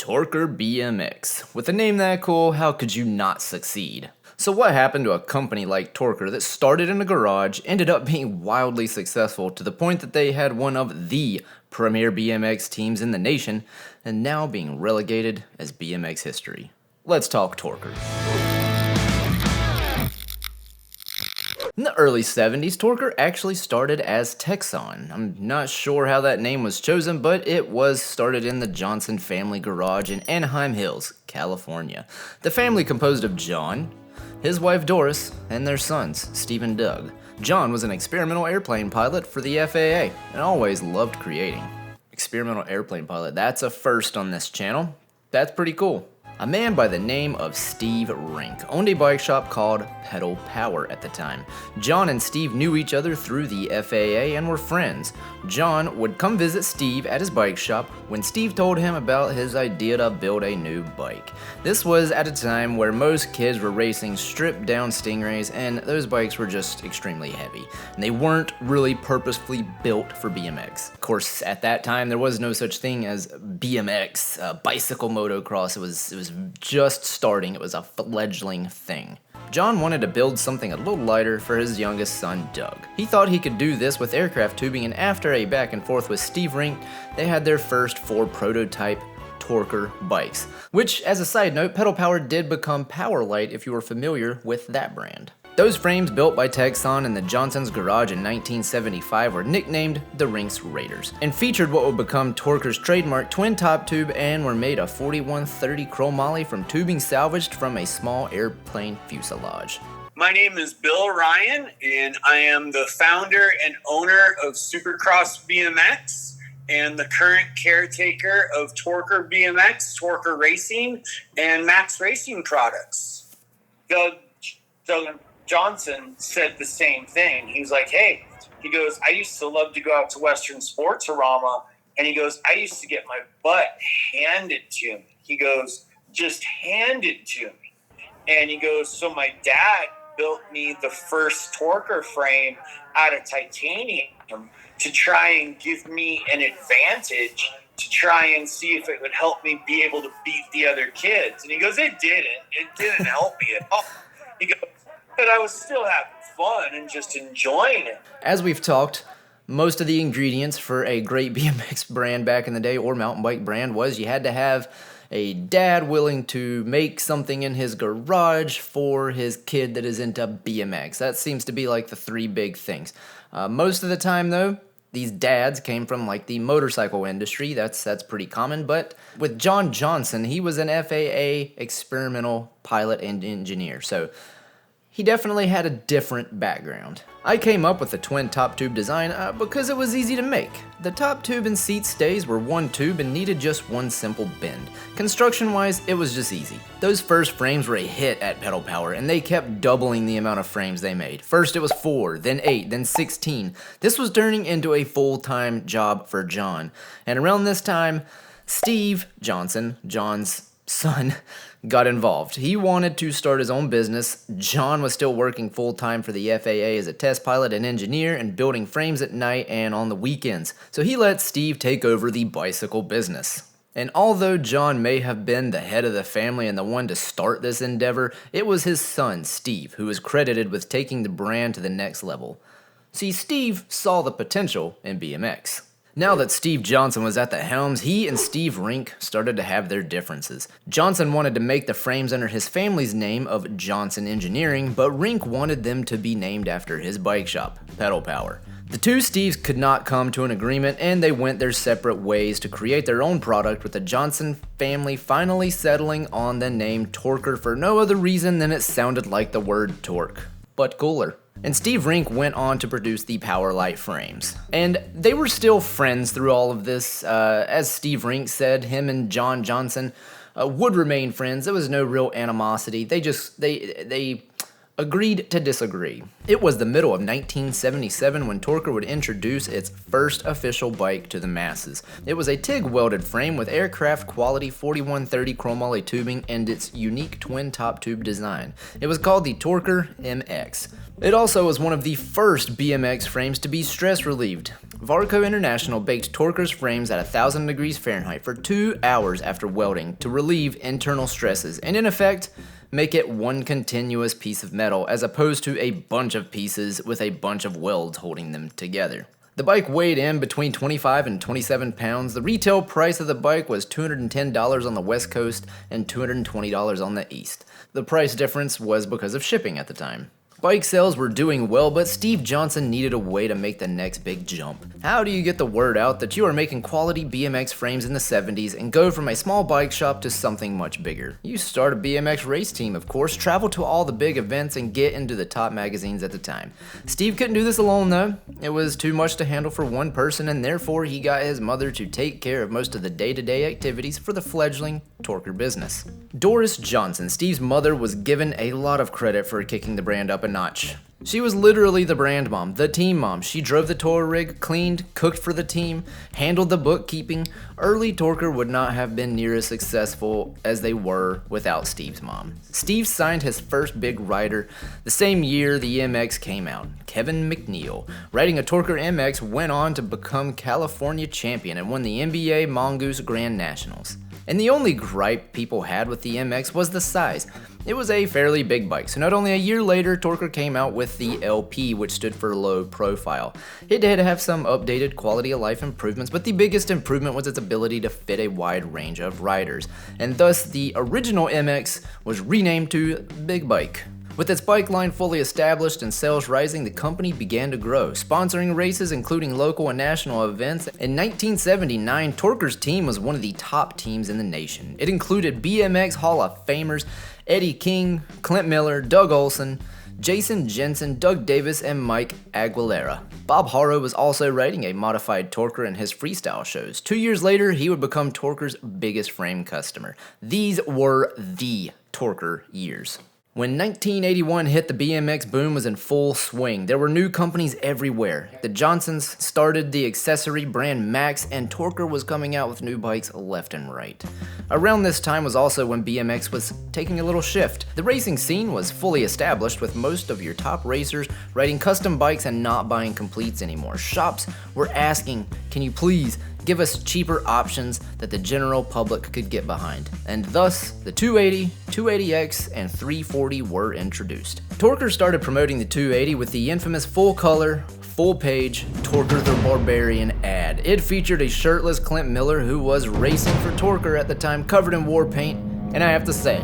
Torker BMX. With a name that cool, how could you not succeed? So what happened to a company like Torker that started in a garage, ended up being wildly successful to the point that they had one of the premier BMX teams in the nation, and now being relegated as BMX history? Let's talk Torker. In the early 70s, Torker actually started as Texon. I'm not sure how that name was chosen, but it was started in the Johnson family garage in Anaheim Hills, California. The family composed of John, his wife Doris, and their sons, Steve and Doug. John was an experimental airplane pilot for the FAA and always loved creating. Experimental airplane pilot, that's a first on this channel. That's pretty cool. A man by the name of Steve Rink owned a bike shop called Pedal Power at the time. John and Steve knew each other through the FAA and were friends. John would come visit Steve at his bike shop when Steve told him about his idea to build a new bike. This was at a time where most kids were racing stripped down Stingrays, and those bikes were just extremely heavy. And they weren't really purposefully built for BMX. Of course, at that time there was no such thing as BMX, bicycle motocross. It was just starting. It was a fledgling thing. John wanted to build something a little lighter for his youngest son, Doug. He thought he could do this with aircraft tubing, and after a back and forth with Steve Rink, they had their first 4 prototype Torker bikes, which, as a side note, Pedal Power did become Powerlite if you were familiar with that brand. Those frames, built by Texon in the Johnson's garage in 1975, were nicknamed the Rink's Raiders and featured what would become Torker's trademark twin top tube, and were made of 4130 chromoly from tubing salvaged from a small airplane fuselage. My name is Bill Ryan, and I am the founder and owner of Supercross BMX and the current caretaker of Torker BMX, Torker Racing, and Max Racing Products. Doug Johnson said the same thing. He was like, hey, he goes, I used to love to go out to Western Sportsorama, and he goes, I used to get my butt handed to me. He goes, just handed to me. And he goes, so my dad built me the first Torker frame out of titanium to try and give me an advantage, to try and see if it would help me be able to beat the other kids. And he goes, it didn't help me at all. He goes, but I was still having fun and just enjoying it. As we've talked, most of the ingredients for a great BMX brand back in the day, or mountain bike brand, was you had to have a dad willing to make something in his garage for his kid that is into BMX. That seems to be like the 3 big things. Most of the time, though, these dads came from like the motorcycle industry. That's pretty common. But with John Johnson, he was an FAA experimental pilot and engineer. So he definitely had a different background. I came up with the twin top tube design because it was easy to make. The top tube and seat stays were one tube and needed just one simple bend. Construction-wise, it was just easy. Those first frames were a hit at Pedal Power, and they kept doubling the amount of frames they made. First it was 4, then 8, then 16. This was turning into a full-time job for John. And around this time, Steve Johnson, John's son, got involved. He wanted to start his own business. John was still working full-time for the FAA as a test pilot and engineer, and building frames at night and on the weekends. So he let Steve take over the bicycle business. And although John may have been the head of the family and the one to start this endeavor, it was his son, Steve, who is credited with taking the brand to the next level. See, Steve saw the potential in BMX. Now that Steve Johnson was at the helms, he and Steve Rink started to have their differences. Johnson wanted to make the frames under his family's name of Johnson Engineering, but Rink wanted them to be named after his bike shop, Pedal Power. The two Steves could not come to an agreement, and they went their separate ways to create their own product, with the Johnson family finally settling on the name Torker for no other reason than it sounded like the word torque, but cooler. And Steve Rink went on to produce the Powerlite frames. And they were still friends through all of this. As Steve Rink said, him and John Johnson would remain friends. There was no real animosity. They agreed to disagree. It was the middle of 1977 when Torker would introduce its first official bike to the masses. It was a TIG welded frame with aircraft quality 4130 chromoly tubing and its unique twin top tube design. It was called the Torker MX. It also was one of the first BMX frames to be stress relieved. Varco International baked Torker's frames at 1,000 degrees Fahrenheit for 2 hours after welding to relieve internal stresses and in effect make it one continuous piece of metal as opposed to a bunch of pieces with a bunch of welds holding them together. The bike weighed in between 25 and 27 pounds. The retail price of the bike was $210 on the West Coast and $220 on the East. The price difference was because of shipping at the time. Bike sales were doing well, but Steve Johnson needed a way to make the next big jump. How do you get the word out that you are making quality BMX frames in the 70s and go from a small bike shop to something much bigger? You start a BMX race team, of course, travel to all the big events and get into the top magazines at the time. Steve couldn't do this alone though. It was too much to handle for one person, and therefore he got his mother to take care of most of the day-to-day activities for the fledgling Torker business. Doris Johnson, Steve's mother, was given a lot of credit for kicking the brand up a notch. She was literally the brand mom, the team mom. She drove the tour rig, cleaned, cooked for the team, handled the bookkeeping. Early Torker would not have been near as successful as they were without Steve's mom. Steve signed his first big rider the same year the MX came out, Kevin McNeil. Riding a Torker MX went on to become California champion and won the NBA Mongoose Grand Nationals. And the only gripe people had with the MX was the size. It was a fairly big bike, so not only a year later, Torker came out with the LP, which stood for low profile. It did have some updated quality of life improvements, but the biggest improvement was its ability to fit a wide range of riders, and thus the original MX was renamed to Big Bike. With its bike line fully established and sales rising, the company began to grow, sponsoring races including local and national events. In 1979, Torker's team was one of the top teams in the nation. It included BMX Hall of Famers Eddie King, Clint Miller, Doug Olson, Jason Jensen, Doug Davis, and Mike Aguilera. Bob Haro was also riding a modified Torker in his freestyle shows. 2 years later, he would become Torker's biggest frame customer. These were the Torker years. When 1981 hit, the BMX boom was in full swing. There were new companies everywhere. The Johnsons started the accessory brand Max, and Torker was coming out with new bikes left and right. Around this time was also when BMX was taking a little shift. The racing scene was fully established, with most of your top racers riding custom bikes and not buying completes anymore. Shops were asking, "Can you please give us cheaper options that the general public could get behind?" And thus, the 280, 280X, and 340 were introduced. Torker started promoting the 280 with the infamous full-color, full-page Torker the Barbarian ad. It featured a shirtless Clint Miller who was racing for Torker at the time, covered in war paint, and I have to say,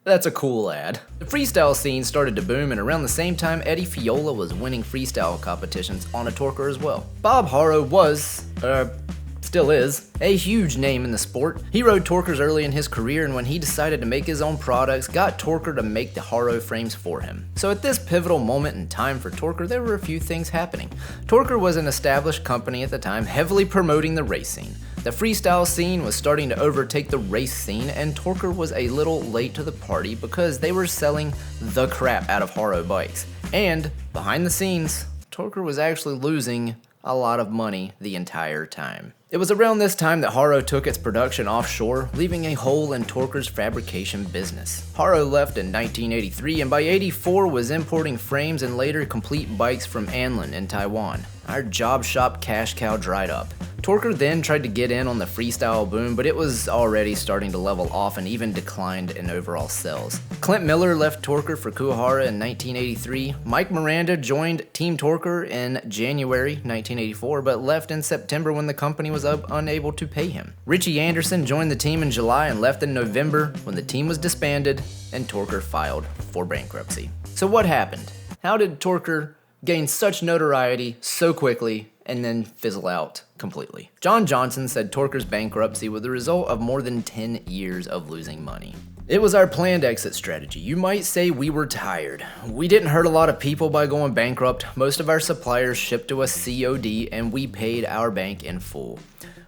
that's a cool ad. The freestyle scene started to boom, and around the same time, Eddie Fiola was winning freestyle competitions on a Torker as well. Bob Haro was, still is, a huge name in the sport. He rode Torkers early in his career, and when he decided to make his own products, got Torker to make the Haro frames for him. So at this pivotal moment in time for Torker, there were a few things happening. Torker was an established company at the time, heavily promoting the race scene. The freestyle scene was starting to overtake the race scene, and Torker was a little late to the party because they were selling the crap out of Haro bikes. And behind the scenes, Torker was actually losing a lot of money the entire time. It was around this time that Haro took its production offshore, leaving a hole in Torker's fabrication business. Haro left in 1983, and by '84 was importing frames and later complete bikes from Anlin in Taiwan. Our job shop cash cow dried up. Torker then tried to get in on the freestyle boom, but it was already starting to level off and even declined in overall sales. Clint Miller left Torker for Kuwahara in 1983. Mike Miranda joined Team Torker in January 1984, but left in September when the company was unable to pay him. Richie Anderson joined the team in July and left in November when the team was disbanded and Torker filed for bankruptcy. So what happened? How did Torker gain such notoriety so quickly and then fizzle out completely? John Johnson said Torker's bankruptcy was the result of more than 10 years of losing money. It was our planned exit strategy. You might say we were tired. We didn't hurt a lot of people by going bankrupt. Most of our suppliers shipped to us COD, and we paid our bank in full.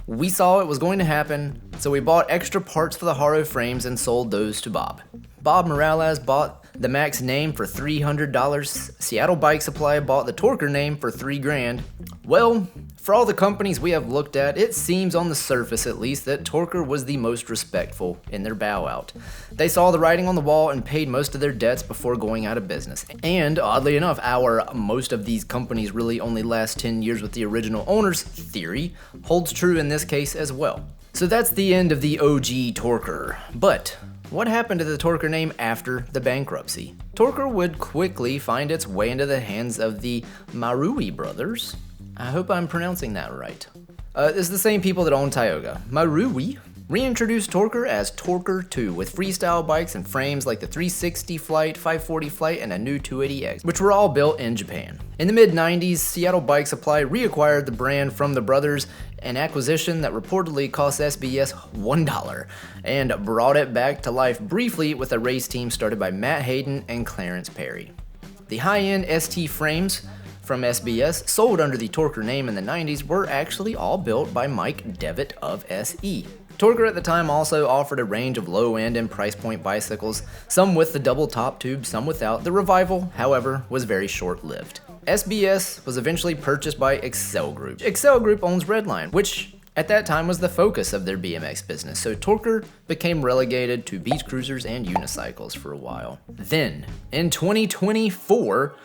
We saw it was going to happen, so we bought extra parts for the Haro frames and sold those to Bob. Bob Morales bought the Max name for $300. Seattle Bike Supply bought the Torker name for $3,000. Well, For all the companies we have looked at, it seems on the surface at least that Torker was the most respectful in their bow out. They saw the writing on the wall and paid most of their debts before going out of business. And oddly enough, our most of these companies really only last 10 years with the original owners theory holds true in this case as well. So that's the end of the OG Torker. But what happened to the Torker name after the bankruptcy? Torker would quickly find its way into the hands of the Marui brothers. I hope I'm pronouncing that right. It's the same people that own Tioga. Marui reintroduced Torker as Torker 2 with freestyle bikes and frames like the 360 Flight, 540 Flight, and a new 280X, which were all built in Japan. In the mid-90s, Seattle Bike Supply reacquired the brand from the brothers, an acquisition that reportedly cost SBS $1, and brought it back to life briefly with a race team started by Matt Hayden and Clarence Perry. The high-end ST frames from SBS, sold under the Torker name in the 90s, were actually all built by Mike Devitt of SE. Torker at the time also offered a range of low-end and price point bicycles, some with the double top tube, some without. The revival, however, was very short-lived. SBS was eventually purchased by Excel Group. Excel Group owns Redline, which at that time was the focus of their BMX business, so Torker became relegated to beach cruisers and unicycles for a while. Then, in 2024,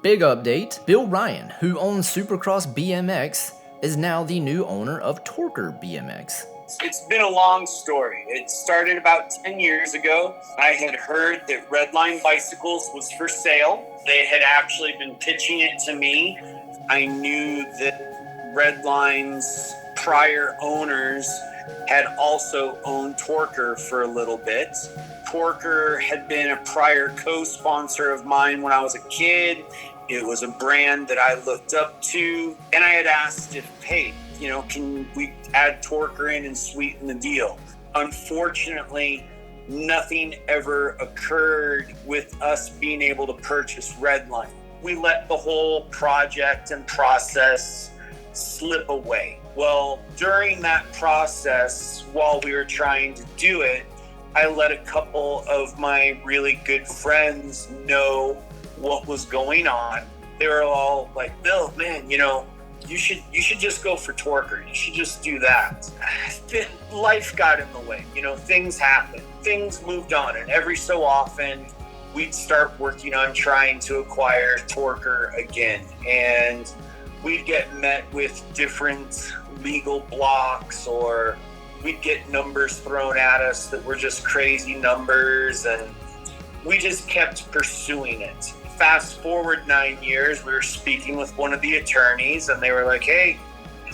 big update, Bill Ryan, who owns Supercross BMX, is now the new owner of Torker BMX. It's been a long story. It started about 10 years ago. I had heard that Redline Bicycles was for sale. They had actually been pitching it to me. I knew that Redline's prior owners had also owned Torker for a little bit. Torker had been a prior co-sponsor of mine when I was a kid. It was a brand that I looked up to, and I had asked if, hey, can we add Torker in and sweeten the deal? Unfortunately, nothing ever occurred with us being able to purchase Redline. We let the whole project and process slip away. Well, during that process, while we were trying to do it, I let a couple of my really good friends know what was going on. They were all like, Bill, man, you should just go for Torker. You should just do that. Life got in the way. Things happened. Things moved on. And every so often, we'd start working on trying to acquire Torker again. And we'd get met with different legal blocks, or we'd get numbers thrown at us that were just crazy numbers. And we just kept pursuing it. Fast forward 9 years, we were speaking with one of the attorneys, and they were like, hey,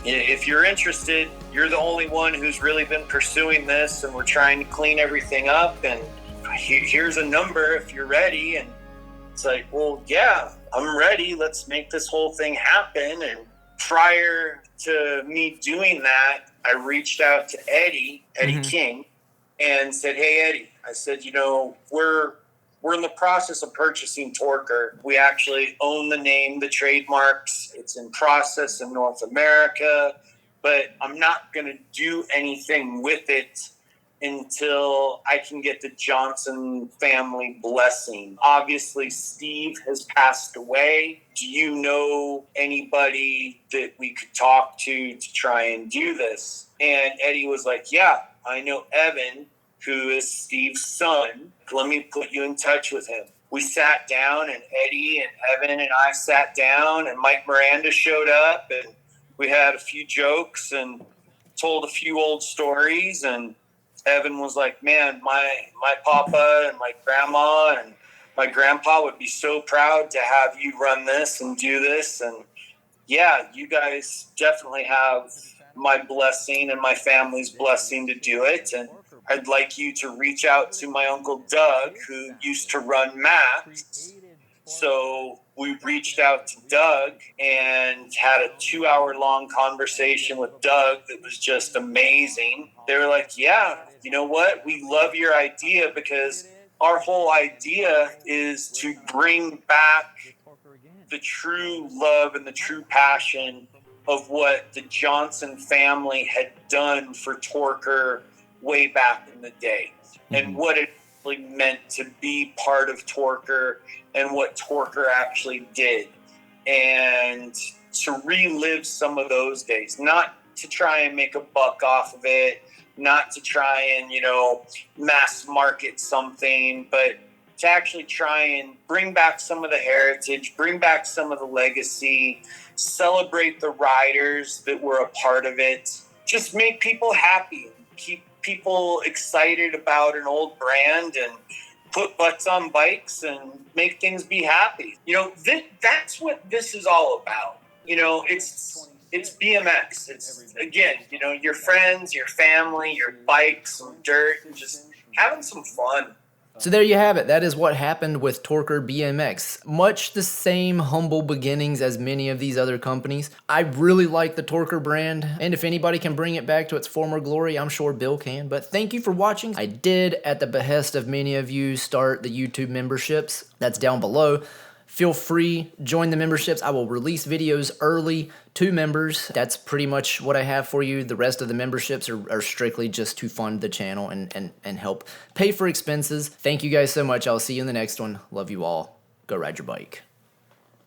if you're interested, you're the only one who's really been pursuing this, and we're trying to clean everything up, and here's a number if you're ready. And it's like, well, yeah, I'm ready. Let's make this whole thing happen. And prior to me doing that, I reached out to Eddie King, and said, hey, Eddie, I said, we're in the process of purchasing Torker. We actually own the name, the trademarks. It's in process in North America, but I'm not going to do anything with it until I can get the Johnson family blessing. Obviously, Steve has passed away. Do you know anybody that we could talk to try and do this? And Eddie was like, yeah, I know Evan, who is Steve's son. Let me put you in touch with him. We sat down, and Eddie and Evan and I sat down, and Mike Miranda showed up, and we had a few jokes and told a few old stories. And Evan was like, man, my papa and my grandma and my grandpa would be so proud to have you run this and do this. And yeah, you guys definitely have my blessing and my family's blessing to do it. And I'd like you to reach out to my Uncle Doug, who used to run Max. So we reached out to Doug and had a 2-hour-long conversation with Doug that was just amazing. They were like, yeah, you know what? We love your idea, because our whole idea is to bring back the true love and the true passion of what the Johnson family had done for Torker way back in the day, and what it really meant to be part of Torker and what Torker actually did. And to relive some of those days, not to try and make a buck off of it, not to try and, mass market something, but to actually try and bring back some of the heritage, bring back some of the legacy, celebrate the riders that were a part of it, just make people happy, keep people excited about an old brand, and put butts on bikes and make things be happy. That's what this is all about. It's BMX. It's, again, your friends, your family, your bikes, some dirt, and just having some fun. So there you have it. That is what happened with Torker BMX. Much the same humble beginnings as many of these other companies. I really like the Torker brand, and if anybody can bring it back to its former glory, I'm sure Bill can. But thank you for watching. I did, at the behest of many of you, start the YouTube memberships. That's down below. Feel free, join the memberships. I will release videos early to members. That's pretty much what I have for you. The rest of the memberships are strictly just to fund the channel and help pay for expenses. Thank you guys so much. I'll see you in the next one. Love you all. Go ride your bike.